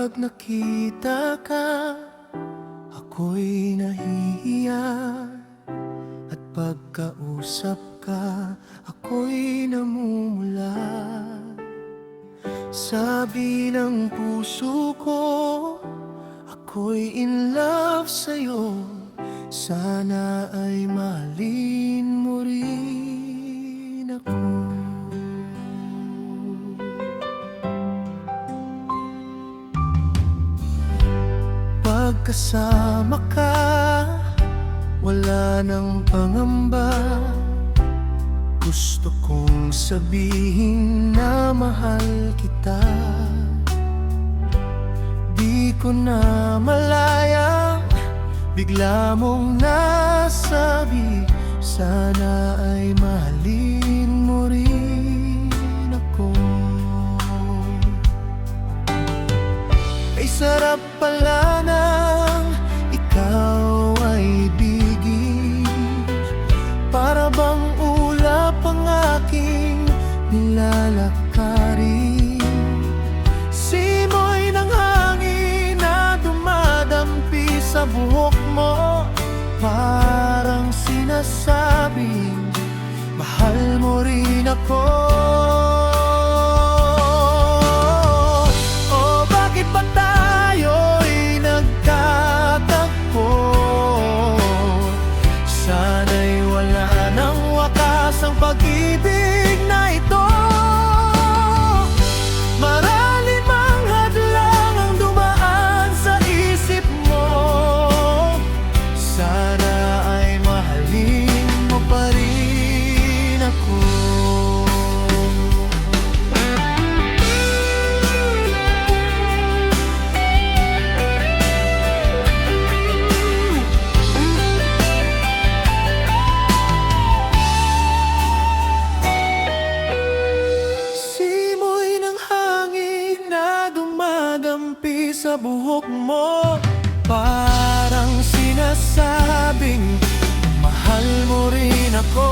Kapag nakita ka, ako'y nahihiya. At pagkausap ka, ako'y namumula. Sabi ng puso ko, ako'y in love sa'yo. Sana ay mahalin mo rin ako. Pagkasama ka, wala nang pangamba. Gusto kong sabihin na mahal kita. Di ko na malaya, bigla mong nasabi, sana ay mahalin mo rin ako. Ay sarap pala nang ikaw ay ibigin. Para bang ulap ang aking nilalakarin. Simoy ng hangin na dumadampi sa buhok mo, parang sinasabing mahal mo rin ako. Oh, bakit ba tayo'y nagkatagpo? Sana'y wala nang wakas ang pag-ibig na ito. Maralin mang hadlang ang dumaan sa isip mo, sana ay mahalin mo pa rin ako. Simoy ng hangin na dumadampi sa buhok mo, parang sinasabing mahal mo rin ako.